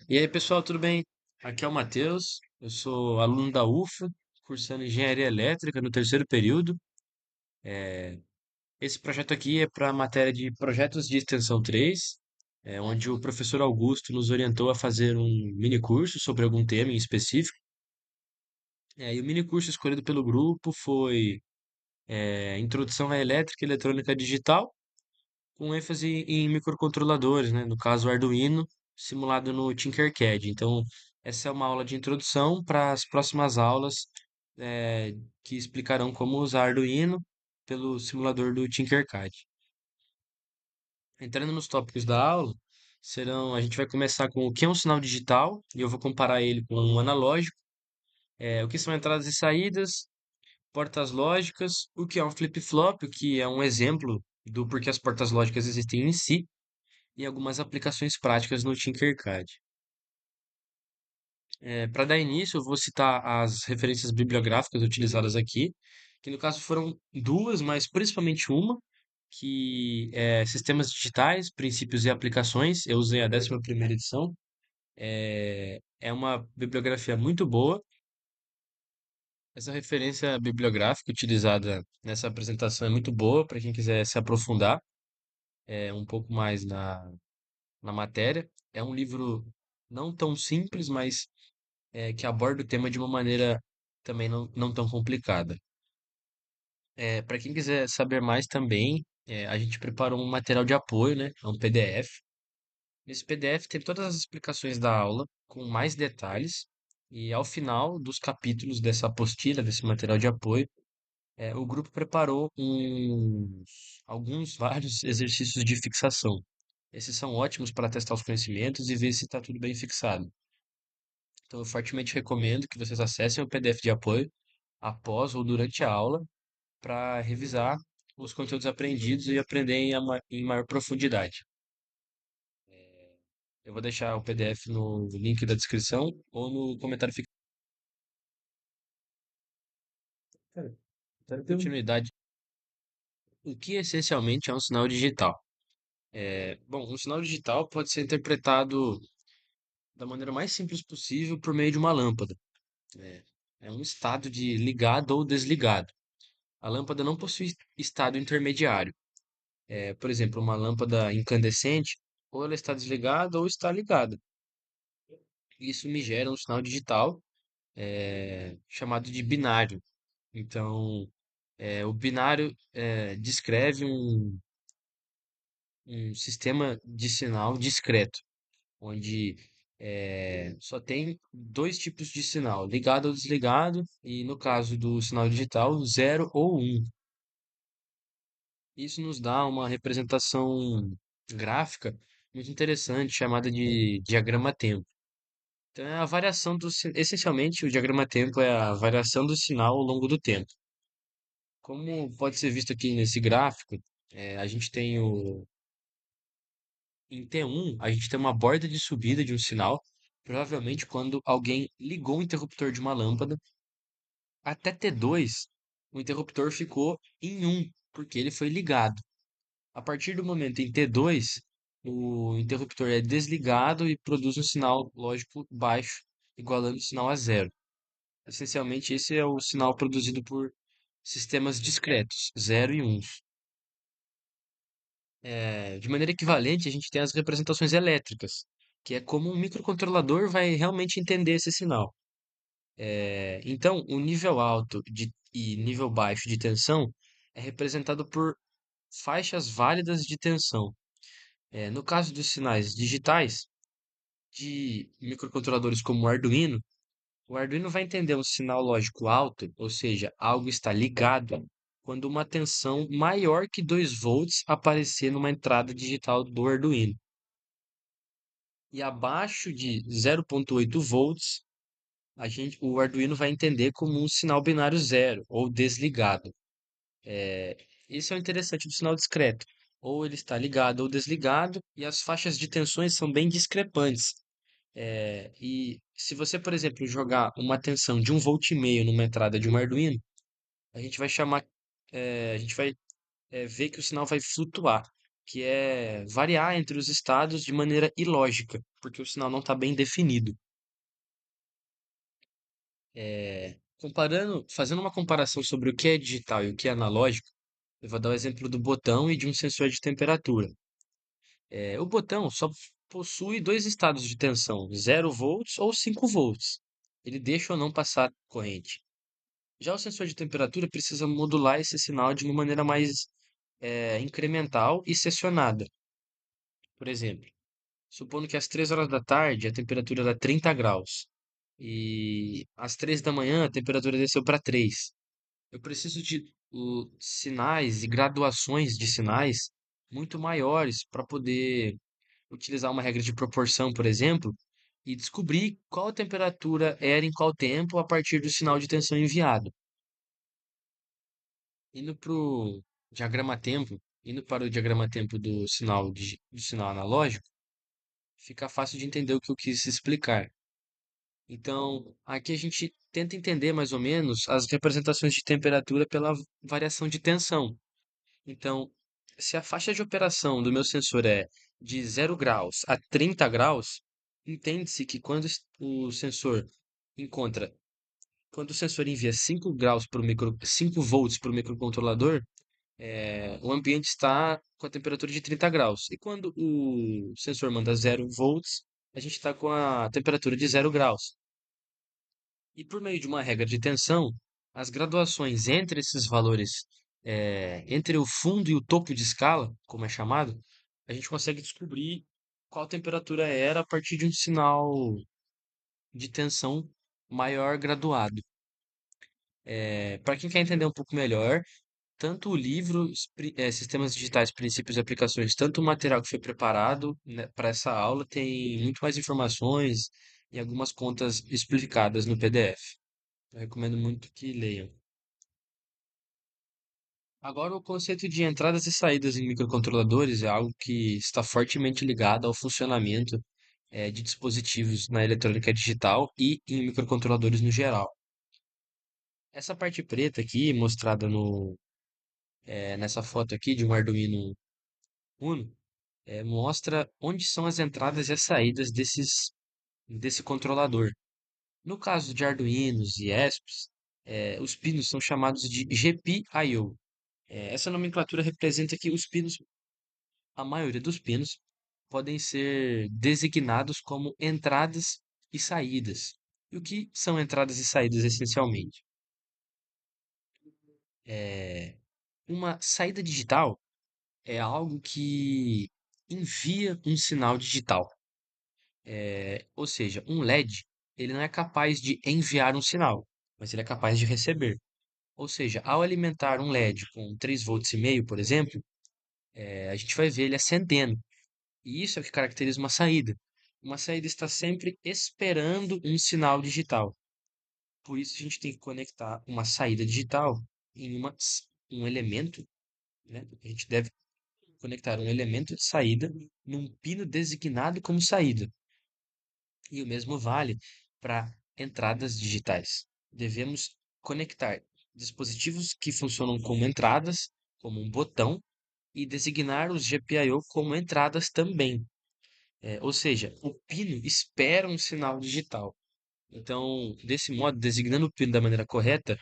E aí, pessoal, tudo bem? Aqui é o Matheus, eu sou aluno da UFA, cursando Engenharia Elétrica no terceiro período. Esse projeto aqui é para a matéria de Projetos de Extensão 3, onde o professor Augusto nos orientou a fazer um mini curso sobre algum tema em específico. E o mini curso escolhido pelo grupo foi Introdução à Elétrica e Eletrônica Digital, com ênfase em microcontroladores, né? No caso, o Arduino, simulado no Tinkercad. Então, essa é uma aula de introdução para as próximas aulas, que explicarão como usar Arduino pelo simulador do Tinkercad. Entrando nos tópicos da aula, a gente vai começar com o que é um sinal digital, e eu vou comparar ele com um analógico, o que são entradas e saídas, portas lógicas, o que é um flip-flop, o que é um exemplo do porquê as portas lógicas existem em si, e algumas aplicações práticas no Tinkercad. Para dar início, eu vou citar as referências bibliográficas utilizadas aqui, que no caso foram duas, mas principalmente uma, que é Sistemas Digitais, Princípios e Aplicações. Eu usei a 11ª edição. É uma bibliografia muito boa. Essa referência bibliográfica utilizada nessa apresentação é muito boa para quem quiser se aprofundar um pouco mais na matéria. É um livro não tão simples, mas que aborda o tema de uma maneira também não tão complicada. Para quem quiser saber mais também, a gente preparou um material de apoio, né? É um PDF. Nesse PDF tem todas as explicações da aula, com mais detalhes, e ao final dos capítulos dessa apostila, desse material de apoio, o grupo preparou vários exercícios de fixação. Esses são ótimos para testar os conhecimentos e ver se está tudo bem fixado. Então, eu fortemente recomendo que vocês acessem o PDF de apoio após ou durante a aula para revisar os conteúdos aprendidos e aprender em maior profundidade. Eu vou deixar o PDF no link da descrição ou no comentário fixado. Cara, dando continuidade, o que essencialmente é um sinal digital? Bom, um sinal digital pode ser interpretado da maneira mais simples possível por meio de uma lâmpada. É, é um estado de ligado ou desligado. A lâmpada não possui estado intermediário. Por exemplo, uma lâmpada incandescente, ou ela está desligada ou está ligada. Isso me gera um sinal digital chamado de binário. Então, o binário descreve um sistema de sinal discreto, onde só tem dois tipos de sinal, ligado ou desligado, e no caso do sinal digital, zero ou um. Isso nos dá uma representação gráfica muito interessante, chamada de diagrama-tempo. Então, essencialmente, o diagrama-tempo é a variação do sinal ao longo do tempo. Como pode ser visto aqui nesse gráfico, a gente tem em T1, a gente tem uma borda de subida de um sinal, provavelmente quando alguém ligou o interruptor de uma lâmpada. Até T2, o interruptor ficou em 1, porque ele foi ligado. A partir do momento em T2, o interruptor é desligado e produz um sinal lógico baixo, igualando o sinal a zero. Essencialmente, esse é o sinal produzido por sistemas discretos, zero e uns. De maneira equivalente, a gente tem as representações elétricas, que é como um microcontrolador vai realmente entender esse sinal. Então, o nível alto e nível baixo de tensão é representado por faixas válidas de tensão. No caso dos sinais digitais, de microcontroladores como o Arduino vai entender um sinal lógico alto, ou seja, algo está ligado, quando uma tensão maior que 2 volts aparecer numa entrada digital do Arduino. E abaixo de 0,8 volts, o Arduino vai entender como um sinal binário zero ou desligado. Isso é o interessante do sinal discreto. Ou ele está ligado ou desligado, e as faixas de tensões são bem discrepantes. E se você, por exemplo, jogar uma tensão de 1,5 volt numa entrada de um Arduino, a gente vai ver que o sinal vai flutuar. que é variar entre os estados de maneira ilógica, porque o sinal não está bem definido. Fazendo uma comparação sobre o que é digital e o que é analógico, eu vou dar o exemplo do botão e de um sensor de temperatura. O botão só possui dois estados de tensão, 0 volts ou 5 volts. Ele deixa ou não passar corrente. Já o sensor de temperatura precisa modular esse sinal de uma maneira mais incremental e sessionada. Por exemplo, supondo que às 3 horas da tarde a temperatura era 30 graus e às 3 da manhã a temperatura desceu para 3. Eu preciso de sinais e graduações de sinais muito maiores para poder utilizar uma regra de proporção, por exemplo, e descobrir qual a temperatura era em qual tempo a partir do sinal de tensão enviado. Indo para o diagrama tempo, indo para o diagrama tempo do sinal analógico, fica fácil de entender o que eu quis explicar. Então, aqui a gente tenta entender mais ou menos as representações de temperatura pela variação de tensão. Então, se a faixa de operação do meu sensor é de 0 graus a 30 graus, entende-se que o sensor encontra, quando o sensor envia 5 graus para 5 volts para o microcontrolador, o ambiente está com a temperatura de 30 graus. E quando o sensor manda 0 volts, a gente está com a temperatura de 0 graus. E por meio de uma regra de tensão, as graduações entre esses valores, entre o fundo e o topo de escala, como é chamado, a gente consegue descobrir qual temperatura era a partir de um sinal de tensão maior graduado. Para quem quer entender um pouco melhor, tanto o livro, Sistemas Digitais, Princípios e Aplicações, tanto o material que foi preparado, né, para essa aula, tem muito mais informações e algumas contas explicadas no PDF. Eu recomendo muito que leiam. Agora, o conceito de entradas e saídas em microcontroladores é algo que está fortemente ligado ao funcionamento de dispositivos na eletrônica digital e em microcontroladores no geral. Essa parte preta aqui, mostrada nessa foto aqui de um Arduino Uno, mostra onde são as entradas e as saídas desse controlador. No caso de Arduinos e ESPs, os pinos são chamados de GPIO. Essa nomenclatura representa que a maioria dos pinos, podem ser designados como entradas e saídas. E o que são entradas e saídas essencialmente? É, uma saída digital é algo que envia um sinal digital. Ou seja, um LED, ele não é capaz de enviar um sinal, mas ele é capaz de receber. Ou seja, ao alimentar um LED com 3,5 volts, por exemplo, a gente vai ver ele acendendo. E isso é o que caracteriza uma saída. Uma saída está sempre esperando um sinal digital. Por isso a gente tem que conectar uma saída digital em um elemento, né? A gente deve conectar um elemento de saída num pino designado como saída. E o mesmo vale para entradas digitais. Devemos conectar dispositivos que funcionam como entradas, como um botão, e designar os GPIO como entradas também. Ou seja, o pino espera um sinal digital. Então, desse modo, designando o pino da maneira correta,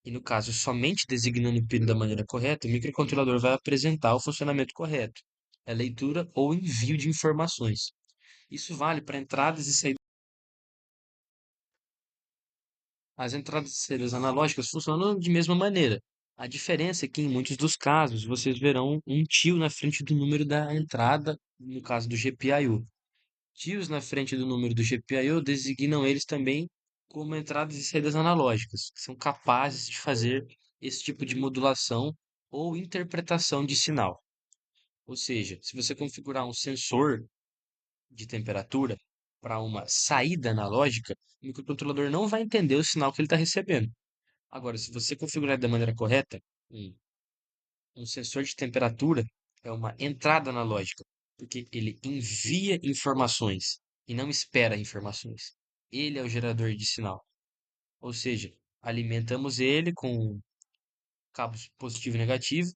e no caso somente designando o pino da maneira correta, o microcontrolador vai apresentar o funcionamento correto, a leitura ou envio de informações. Isso vale para entradas e saídas. As entradas e saídas analógicas funcionam de mesma maneira. A diferença é que, em muitos dos casos, vocês verão um tio na frente do número da entrada, no caso do GPIO. Tios na frente do número do GPIO designam eles também como entradas e saídas analógicas, que são capazes de fazer esse tipo de modulação ou interpretação de sinal. Ou seja, se você configurar um sensor de temperatura para uma saída analógica, o microcontrolador não vai entender o sinal que ele está recebendo. Agora, se você configurar da maneira correta, um, um sensor de temperatura é uma entrada analógica, porque ele envia informações e não espera informações. Ele é o gerador de sinal. Ou seja, alimentamos ele com cabos positivo e negativo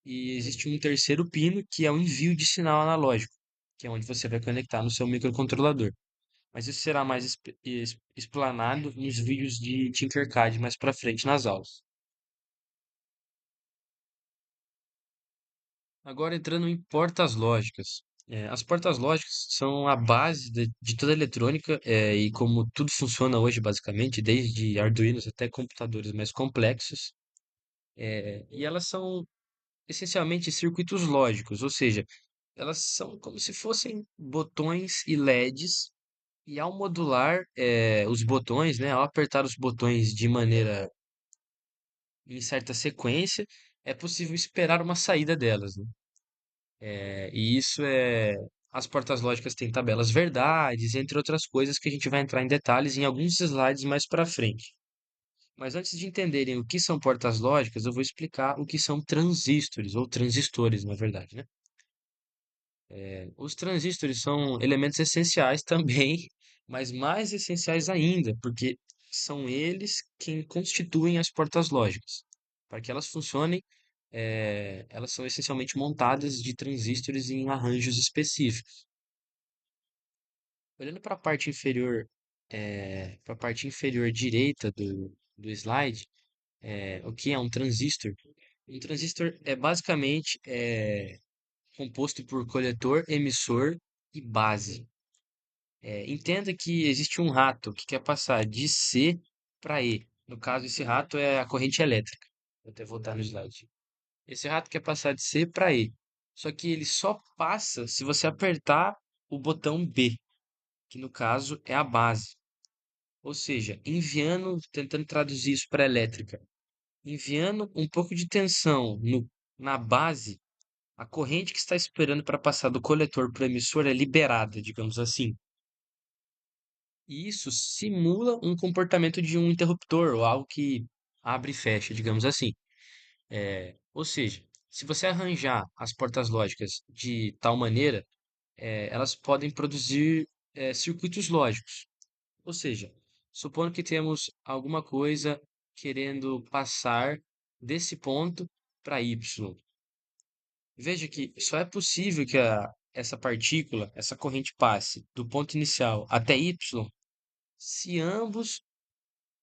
e existe um terceiro pino que é o envio de sinal analógico, que é onde você vai conectar no seu microcontrolador. Mas isso será mais explanado nos vídeos de Tinkercad mais para frente nas aulas. Agora entrando em portas lógicas. As portas lógicas são a base de toda a eletrônica, e como tudo funciona hoje, basicamente, desde Arduinos até computadores mais complexos. E elas são essencialmente circuitos lógicos, ou seja, elas são como se fossem botões e LEDs, e ao modular os botões, né, ao apertar os botões de maneira em certa sequência, é possível esperar uma saída delas, né? E isso é. As portas lógicas têm tabelas verdades, entre outras coisas que a gente vai entrar em detalhes em alguns slides mais para frente. Mas antes de entenderem o que são portas lógicas, eu vou explicar o que são transistores, ou transistores, na verdade, né? Os transistores são elementos essenciais também, mas mais essenciais ainda, porque são eles quem constituem as portas lógicas. Para que elas funcionem, elas são essencialmente montadas de transistores em arranjos específicos. Olhando para a parte inferior, para a parte inferior direita do slide, o que é um transistor? Um transistor é basicamente composto por coletor, emissor e base. Entenda que existe um rato que quer passar de C para E. No caso, esse rato é a corrente elétrica. Vou até voltar no slide. Esse rato quer passar de C para E. Só que ele só passa se você apertar o botão B, que no caso é a base. Ou seja, tentando traduzir isso para elétrica, enviando um pouco de tensão na base, a corrente que está esperando para passar do coletor para o emissor é liberada, digamos assim. E isso simula um comportamento de um interruptor ou algo que abre e fecha, digamos assim. Ou seja, se você arranjar as portas lógicas de tal maneira, elas podem produzir circuitos lógicos. Ou seja, supondo que temos alguma coisa querendo passar desse ponto para Y. Veja que só é possível que essa partícula, essa corrente passe do ponto inicial até Y se ambos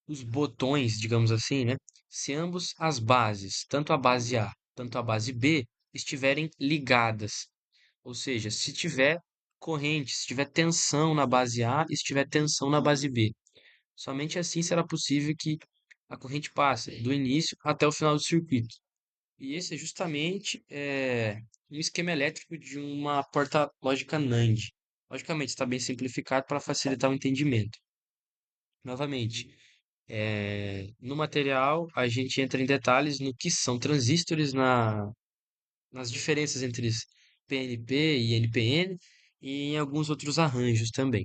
os botões, digamos assim, né? Se ambos as bases, tanto a base A, tanto a base B, estiverem ligadas. Ou seja, se tiver corrente, se tiver tensão na base A e se tiver tensão na base B. Somente assim será possível que a corrente passe do início até o final do circuito. E esse é justamente um esquema elétrico de uma porta lógica NAND. Logicamente, está bem simplificado para facilitar o entendimento. Novamente, no material, a gente entra em detalhes no que são transistores, nas diferenças entre PNP e NPN e em alguns outros arranjos também.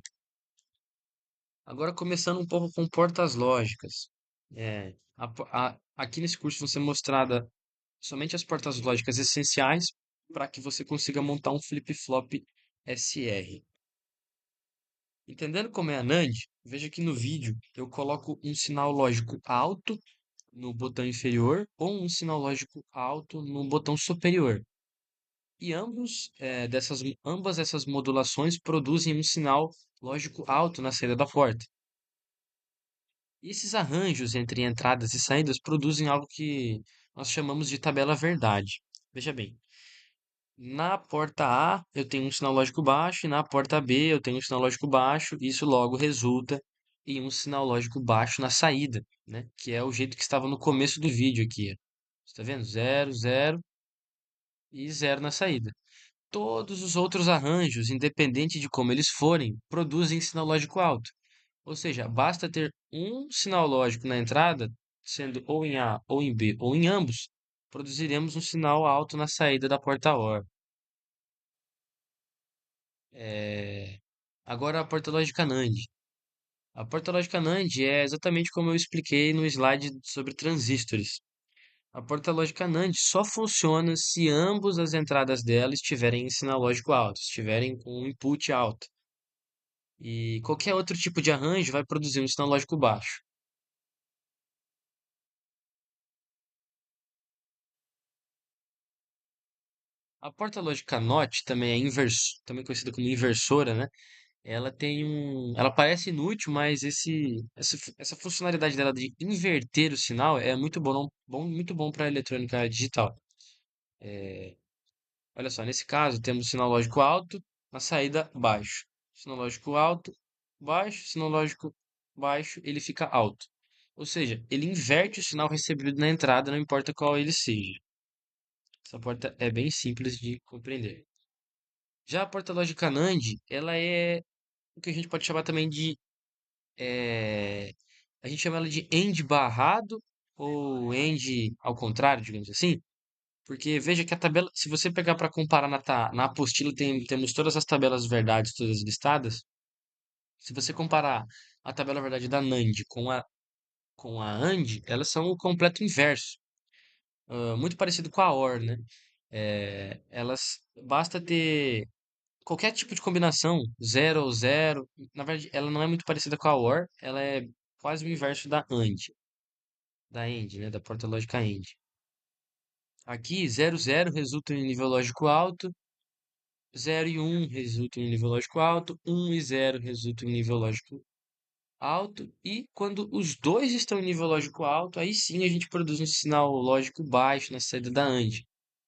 Agora, começando um pouco com portas lógicas. Aqui nesse curso vão ser mostradas somente as portas lógicas essenciais para que você consiga montar um flip-flop SR. Entendendo como é a NAND, veja que no vídeo eu coloco um sinal lógico alto no botão inferior ou um sinal lógico alto no botão superior. E ambas essas modulações produzem um sinal lógico alto na saída da porta. E esses arranjos entre entradas e saídas produzem algo que nós chamamos de tabela verdade. Veja bem, na porta A eu tenho um sinal lógico baixo e na porta B eu tenho um sinal lógico baixo. Isso logo resulta em um sinal lógico baixo na saída, né? Que é o jeito que estava no começo do vídeo aqui. Ó. Você está vendo? Zero, zero e zero na saída. Todos os outros arranjos, independente de como eles forem, produzem sinal lógico alto. Ou seja, basta ter um sinal lógico na entrada, sendo ou em A, ou em B, ou em ambos, produziremos um sinal alto na saída da porta OR. É, Agora a porta lógica NAND. A porta lógica NAND é exatamente como eu expliquei no slide sobre transistores. A porta lógica NAND só funciona se ambas as entradas dela estiverem em sinal lógico alto, estiverem com um input alto. E qualquer outro tipo de arranjo vai produzir um sinal lógico baixo. A porta lógica NOT também é também conhecida como inversora, né? Ela parece inútil, mas essa funcionalidade dela de inverter o sinal é muito muito bom para eletrônica digital. Olha só, nesse caso temos sinal lógico alto, na saída baixo. Sinal lógico alto, baixo, sinal lógico baixo, ele fica alto. Ou seja, ele inverte o sinal recebido na entrada, não importa qual ele seja. Essa porta é bem simples de compreender. Já a porta lógica NAND, ela é o que a gente pode chamar também de é, a gente chama ela de end barrado ou end ao contrário, digamos assim, porque veja que a tabela, se você pegar para comparar na apostila, temos todas as tabelas verdades todas listadas. Se você comparar a tabela verdade da NAND com a AND, elas são o completo inverso, muito parecido com a OR, né? Elas basta ter qualquer tipo de combinação, zero ou zero. Na verdade, ela não é muito parecida com a OR, ela é quase o inverso da AND, né? Da porta lógica AND. Aqui, zero zero resulta em nível lógico alto, 0 e um resulta em nível lógico alto, um e zero resulta em nível lógico alto, e quando os dois estão em nível lógico alto, aí sim a gente produz um sinal lógico baixo na saída da AND,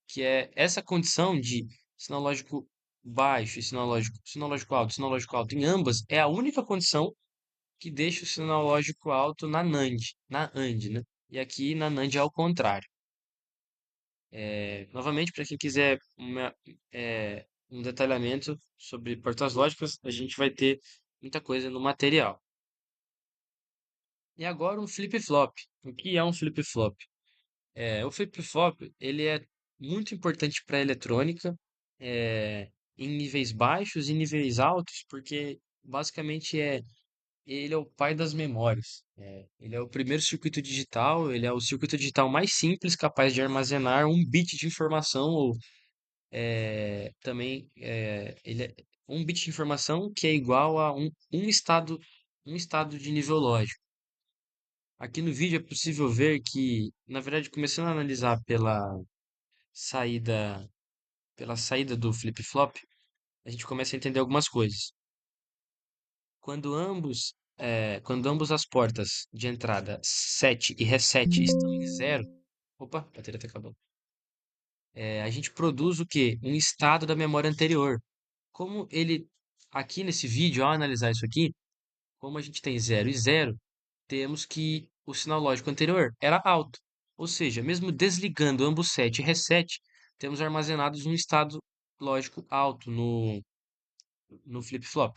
que é essa condição de sinal lógico baixo e sinal lógico alto em ambas, é a única condição que deixa o sinal lógico alto na AND, né? E aqui na NAND é ao contrário. Novamente, para quem quiser um detalhamento sobre portas lógicas, a gente vai ter muita coisa no material. E agora um flip-flop. O que é um flip-flop? O flip-flop ele é muito importante para a eletrônica, em níveis baixos e níveis altos, porque basicamente ele é o pai das memórias. Ele é o primeiro circuito digital, ele é o circuito digital mais simples capaz de armazenar um bit de informação ou também ele é um bit de informação que é igual a um estado de nível lógico. Aqui no vídeo é possível ver que, na verdade, começando a analisar saída, pela saída do flip-flop, a gente começa a entender algumas coisas. Quando ambos as portas de entrada set e reset estão em zero, opa, a bateria tá acabando. A gente produz o quê? Um estado da memória anterior. Como ele, aqui nesse vídeo, ao analisar isso aqui, como a gente tem zero e zero, temos que o sinal lógico anterior era alto. Ou seja, mesmo desligando ambos set e reset, temos armazenados um estado lógico alto no flip-flop.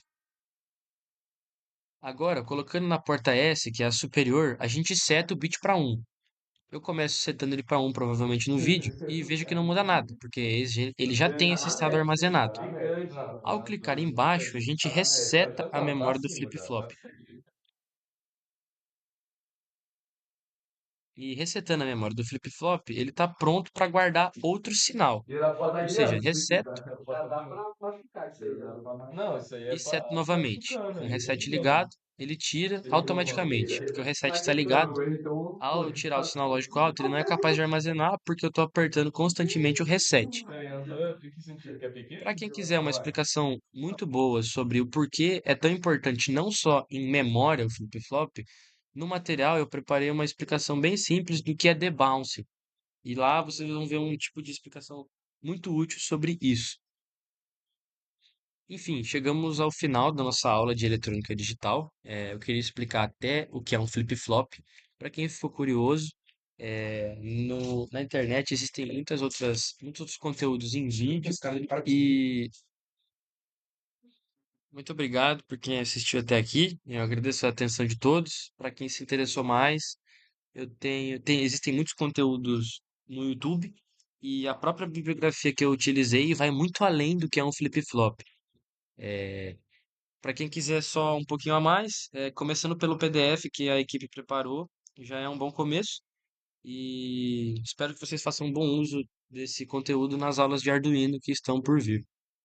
Agora, colocando na porta S, que é a superior, a gente seta o bit para 1. Eu começo setando ele para 1 provavelmente no vídeo e vejo que não muda nada, porque ele já tem esse estado armazenado. Ao clicar embaixo, a gente reseta a memória do flip-flop. E resetando a memória do flip-flop, ele está pronto para guardar outro sinal. Ou seja, reseto Não, isso aí é e pra seto tá novamente. ficando Com o aí. reset ligado, ele tira automaticamente, porque o reset está ligado. Ao eu tirar o sinal lógico alto, ele não é capaz de armazenar porque eu estou apertando constantemente o reset. É, aham, em que sentido? Que é Para pequeno? quem quiser uma explicação muito boa sobre o porquê é tão importante não só em memória o flip-flop, no material eu preparei uma explicação bem simples do que é debounce. E lá vocês vão ver um tipo de explicação muito útil sobre isso. Enfim, chegamos ao final da nossa aula de eletrônica digital. Eu queria explicar até o que é um flip-flop. Para quem ficou curioso, na internet existem muitos outros conteúdos em vídeo. E muito obrigado por quem assistiu até aqui. Eu agradeço a atenção de todos. Para quem se interessou mais, existem muitos conteúdos no YouTube. E a própria bibliografia que eu utilizei vai muito além do que é um flip-flop. Para quem quiser só um pouquinho a mais, começando pelo PDF que a equipe preparou, já é um bom começo. E espero que vocês façam um bom uso desse conteúdo nas aulas de Arduino que estão por vir.